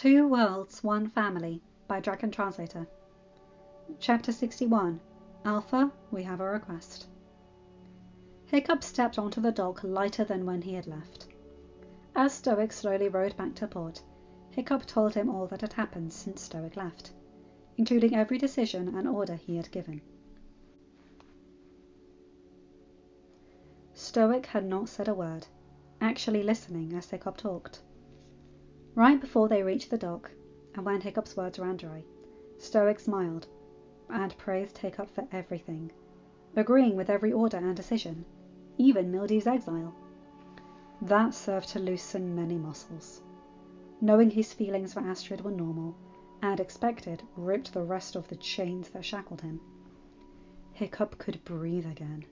Two Worlds, One Family by Dragon Translator. Chapter 61. Alpha, we have a request. Hiccup stepped onto the dock lighter than when he had left. As Stoic slowly rowed back to port, Hiccup told him all that had happened since Stoic left, including every decision and order he had given. Stoic had not said a word, actually listening as Hiccup talked. Right before they reached the dock, and when Hiccup's words ran dry, Stoic smiled and praised Hiccup for everything, agreeing with every order and decision, even Mildew's exile. That served to loosen many muscles. Knowing his feelings for Astrid were normal, and expected, ripped the rest of the chains that shackled him. Hiccup could breathe again.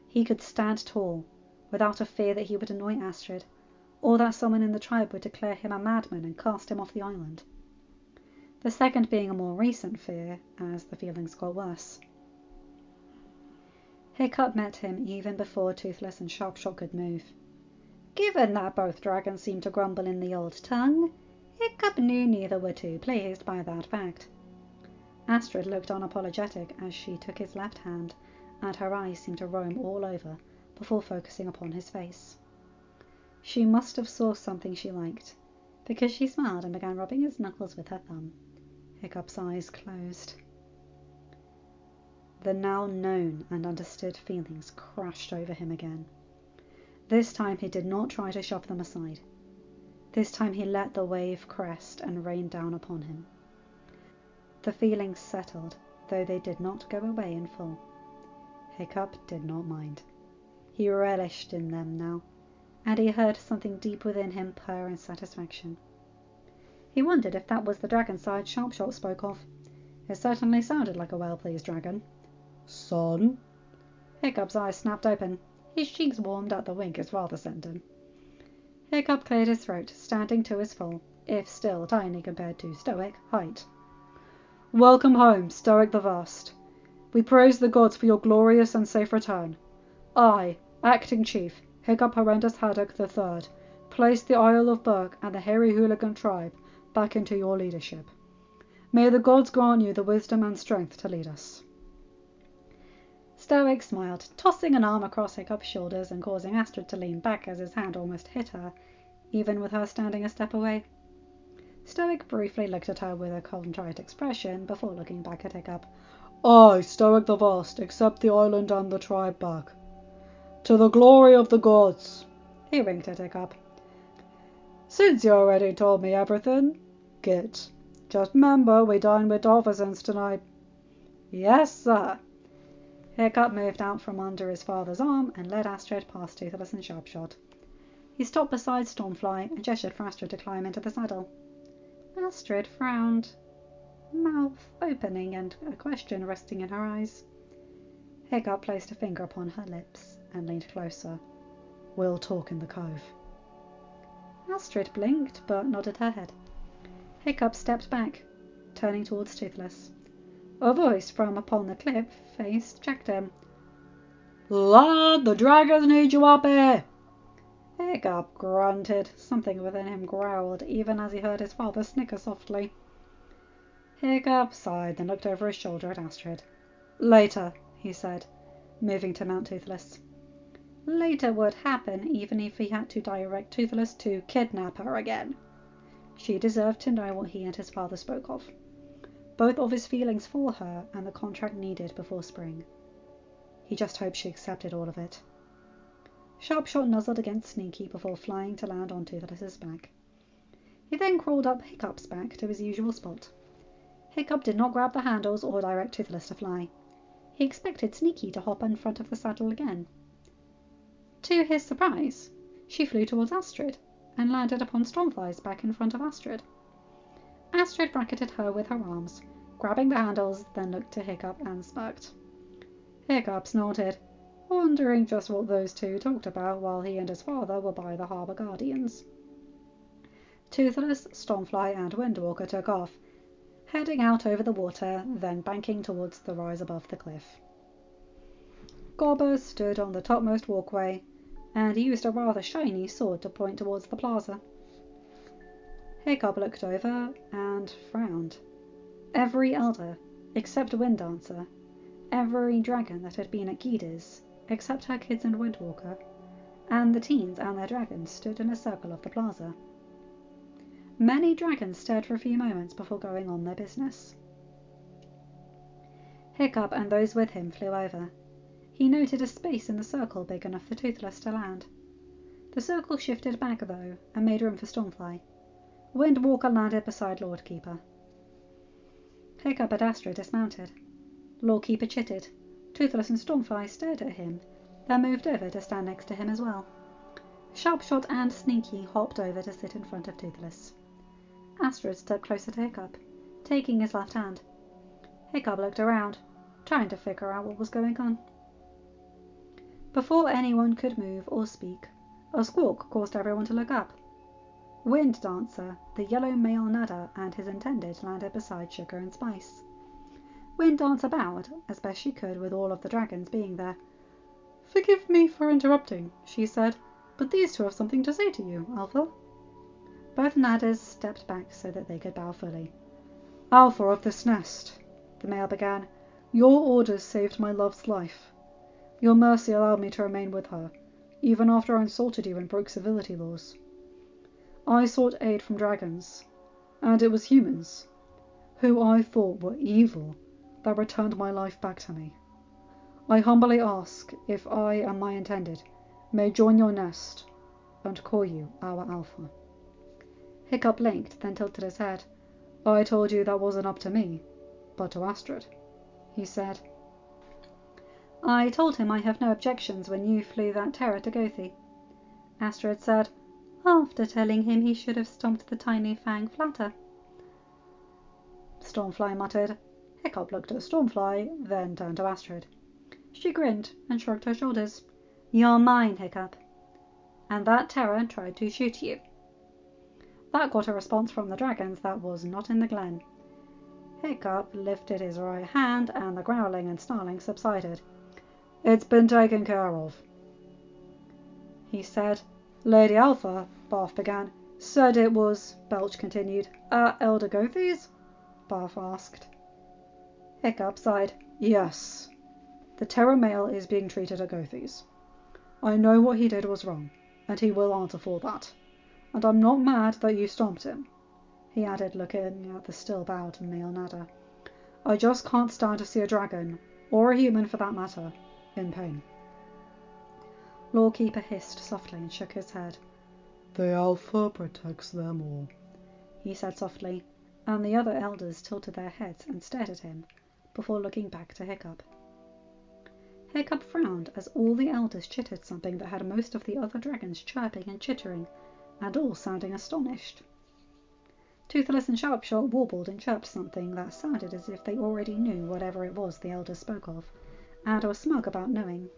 He could stand tall, without a fear that he would annoy Astrid, or that someone in the tribe would declare him a madman and cast him off the island. The second being a more recent fear, as the feelings got worse. Hiccup met him even before Toothless and Sharpshot could move. Given that both dragons seemed to grumble in the old tongue, Hiccup knew neither were too pleased by that fact. Astrid looked unapologetic as she took his left hand, and her eyes seemed to roam all over before focusing upon his face. She must have saw something she liked, because she smiled and began rubbing his knuckles with her thumb. Hiccup's eyes closed. The now known and understood feelings crashed over him again. This time he did not try to shove them aside. This time he let the wave crest and rain down upon him. The feelings settled, though they did not go away in full. Hiccup did not mind. He relished in them now, and he heard something deep within him purr in satisfaction. He wondered if that was the dragon side Sharpshot spoke of. It certainly sounded like a well-pleased dragon. Son? Hiccup's eyes snapped open. His cheeks warmed at the wink his father sent him. Hiccup cleared his throat, standing to his full, if still tiny compared to Stoic, height. Welcome home, Stoic the Vast. We praise the gods for your glorious and safe return. I, Acting Chief, Hiccup Horrendous Haddock III, placed the Isle of Berk and the Hairy Hooligan tribe back into your leadership. May the gods grant you the wisdom and strength to lead us. Stoic smiled, tossing an arm across Hiccup's shoulders and causing Astrid to lean back as his hand almost hit her, even with her standing a step away. Stoic briefly looked at her with a contrite expression before looking back at Hiccup. I, Stoic the Vast, accept the island and the tribe back. To the glory of the gods. He winked at Hiccup. Since you already told me everything, Git. Just remember we dine with Dolphins tonight. Yes, sir. Hiccup moved out from under his father's arm and led Astrid past Toothless and Sharpshot. He stopped beside Stormfly and gestured for Astrid to climb into the saddle. Astrid frowned, mouth opening and a question resting in her eyes. Hiccup placed a finger upon her lips and leaned closer. We'll talk in the cove. Astrid blinked but nodded her head. Hiccup stepped back, turning towards Toothless. A voice from upon the cliff face checked him. Lad, the dragons need you up here. Hiccup grunted. Something within him growled, even as he heard his father snicker softly. Hiccup sighed, then looked over his shoulder at Astrid. Later, he said, moving to mount Toothless. Later would happen even if he had to direct Toothless to kidnap her again. She deserved to know what he and his father spoke of, both of his feelings for her and the contract needed before spring. He just hoped she accepted all of it. Sharpshot nuzzled against Sneaky before flying to land on Toothless's back. He then crawled up Hiccup's back to his usual spot. Hiccup did not grab the handles or direct Toothless to fly. He expected Sneaky to hop in front of the saddle again. To his surprise, she flew towards Astrid and landed upon Stormfly's back in front of Astrid. Astrid bracketed her with her arms, grabbing the handles, then looked to Hiccup and smirked. Hiccup snorted, wondering just what those two talked about while he and his father were by the harbour guardians. Toothless, Stormfly and Windwalker took off, heading out over the water, then banking towards the rise above the cliff. Gobber stood on the topmost walkway and used a rather shiny sword to point towards the plaza. Hiccup looked over and frowned. Every elder, except Wind Dancer, every dragon that had been at Gida's, except her kids and Windwalker, and the teens and their dragons stood in a circle of the plaza. Many dragons stared for a few moments before going on their business. Hiccup and those with him flew over. He noted a space in the circle big enough for Toothless to land. The circle shifted back, though, and made room for Stormfly. Windwalker landed beside Lordkeeper. Hiccup and Astra dismounted. Lordkeeper chitted. Toothless and Stormfly stared at him, then moved over to stand next to him as well. Sharpshot and Sneaky hopped over to sit in front of Toothless. Astrid stepped closer to Hiccup, taking his left hand. Hiccup looked around, trying to figure out what was going on. Before anyone could move or speak, a squawk caused everyone to look up. Wind Dancer, the yellow male Nada, and his intended landed beside Sugar and Spice. Wind Dancer bowed, as best she could with all of the dragons being there. "Forgive me for interrupting," she said, "but these two have something to say to you, Alpha." Both Nadas stepped back so that they could bow fully. "Alpha of this nest," the male began, "your orders saved my love's life. Your mercy allowed me to remain with her, even after I insulted you and broke civility laws. I sought aid from dragons, and it was humans, who I thought were evil, that returned my life back to me. I humbly ask if I and my intended may join your nest and call you our Alpha." Hiccup blinked, then tilted his head. "I told you that wasn't up to me, but to Astrid," he said. "I told him I have no objections when you flew that terror to Gothi," Astrid said, after telling him he should have stomped the tiny Fang flatter. Stormfly muttered. Hiccup looked at Stormfly, then turned to Astrid. She grinned and shrugged her shoulders. "You're mine, Hiccup. And that terror tried to shoot you." That got a response from the dragons that was not in the glen. Hiccup lifted his right hand and the growling and snarling subsided. "It's been taken care of," he said. "Lady Alpha," Barf began. "Said it was," Belch continued. "Elder Gothi's?" Barf asked. Hiccup sighed. "Yes. The terror male is being treated at Gothi's. I know what he did was wrong, and he will answer for that. And I'm not mad that you stomped him," he added, looking at the still bowed male Nada. "I just can't stand to see a dragon, or a human for that matter, in pain." Lawkeeper hissed softly and shook his head. "The Alpha protects them all," he said softly, and the other elders tilted their heads and stared at him, before looking back to Hiccup. Hiccup frowned as all the elders chittered something that had most of the other dragons chirping and chittering, and all sounding astonished. Toothless and Sharpshot warbled and chirped something that sounded as if they already knew whatever it was the elders spoke of, and were smug about knowing.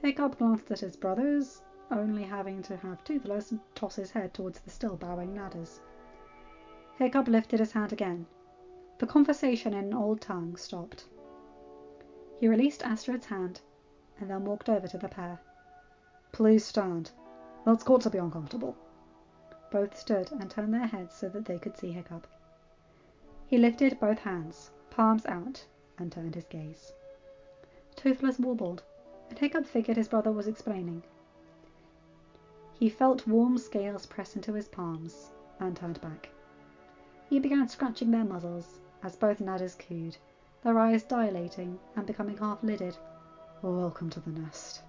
Hiccup glanced at his brothers, only having to have Toothless toss his head towards the still bowing Nadas. Hiccup lifted his hand again. The conversation in an old tongue stopped. He released Astrid's hand, and then walked over to the pair. "Please stand. That's got to be uncomfortable." Both stood and turned their heads so that they could see Hiccup. He lifted both hands, palms out, and turned his gaze. Toothless warbled, and Hiccup figured his brother was explaining. He felt warm scales press into his palms, and turned back. He began scratching their muzzles, as both Nadas cooed, their eyes dilating and becoming half-lidded. "Welcome to the nest,"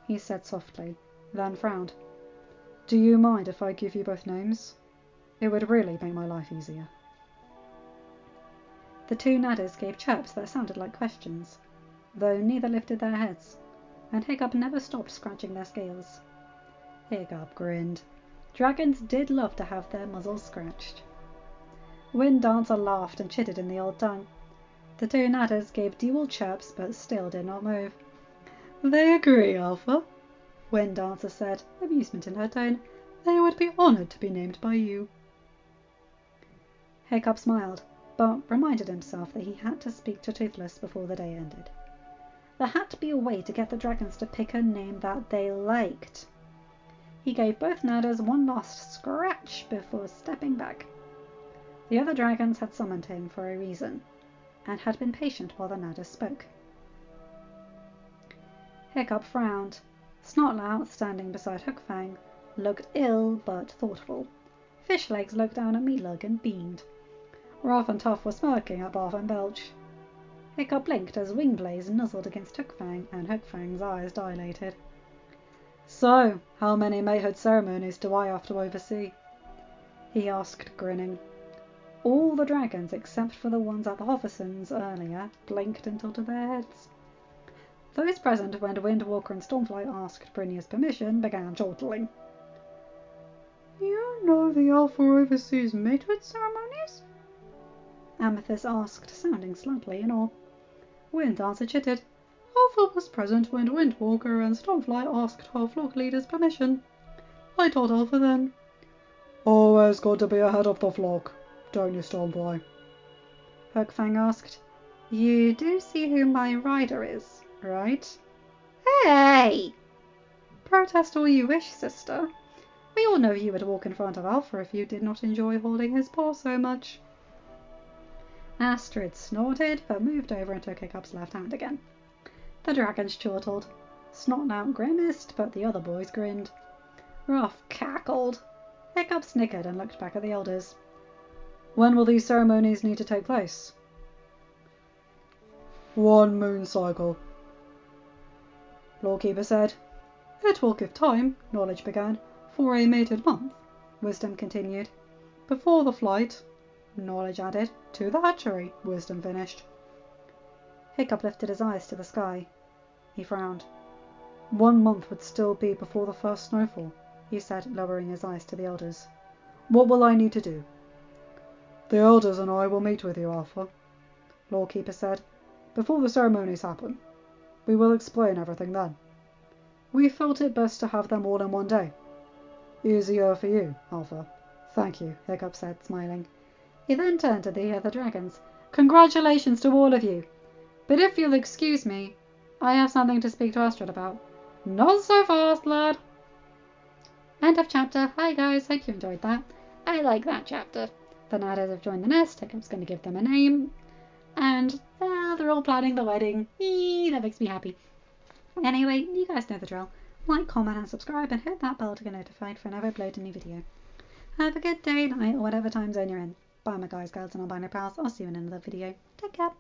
he said softly, then frowned. "Do you mind if I give you both names? It would really make my life easier." The two Nadas gave chirps that sounded like questions, though neither lifted their heads, and Hiccup never stopped scratching their scales. Hiccup grinned. Dragons did love to have their muzzles scratched. Wind Dancer laughed and chittered in the old tongue. The two Nadas gave dual chirps but still did not move. "They agree, Alpha," Wind Dancer said, amusement in her tone. "They would be honoured to be named by you." Hiccup smiled, but reminded himself that he had to speak to Toothless before the day ended. There had to be a way to get the dragons to pick a name that they liked. He gave both Nadas one last scratch before stepping back. The other dragons had summoned him for a reason, and had been patient while the Nadas spoke. Hiccup frowned. Snotlout, standing beside Hookfang, looked ill but thoughtful. Fishlegs looked down at Meatlug and beamed. Rough and Tough were smirking at Barf and Belch. Hiccup blinked as Wingblaze nuzzled against Hookfang, and Hookfang's eyes dilated. "So, how many matehood ceremonies do I have to oversee?" he asked, grinning. All the dragons, except for the ones at the Hoversons earlier, blinked and tilted their heads. Those present when Windwalker and Stormfly asked Brynja's permission began chortling. "You know the Alpha oversees matehood ceremonies?" Amethyst asked, sounding slightly in awe. Windancer chittered. "Alpha was present when Windwalker and Stormfly asked our flock leader's permission. I told Alpha then." "Always got to be ahead of the flock, don't you, Stormfly?" Hookfang asked. "You do see who my rider is, right?" "Hey!" "Protest all you wish, sister. We all know you would walk in front of Alpha if you did not enjoy holding his paw so much." Astrid snorted, but moved over and took Hiccup's left hand again. The dragons chortled. Snotlout grimaced, but the other boys grinned. Ruff cackled. Hiccup snickered and looked back at the elders. "When will these ceremonies need to take place?" "1 moon cycle," Lawkeeper said. "It will give time," Knowledge began. "For a mated month," Wisdom continued. "Before the flight," Knowledge added. "To the hatchery," Wisdom finished. Hiccup lifted his eyes to the sky. He frowned. 1 month would still be before the first snowfall, he said, lowering his eyes to the elders. "What will I need to do?" "The elders and I will meet with you, Alpha," Lawkeeper said, "before the ceremonies happen. We will explain everything then. We felt it best to have them all in one day. Easier for you, Alpha." "Thank you," Hiccup said, smiling. He then turned to the other dragons. "Congratulations to all of you. But if you'll excuse me, I have something to speak to Astrid about." "Not so fast, lad." End of chapter. Hi guys, hope you enjoyed that. I like that chapter. The Nadas have joined the nest. Hiccup's going to give them a name. And they're all planning the wedding. Eee, that makes me happy. Anyway, you guys know the drill. Like, comment and subscribe and hit that bell to get notified whenever I upload a new video. Have a good day, night, or whatever time zone you're in. Bye my guys, girls and non-binary pals. I'll see you in another video. Take care.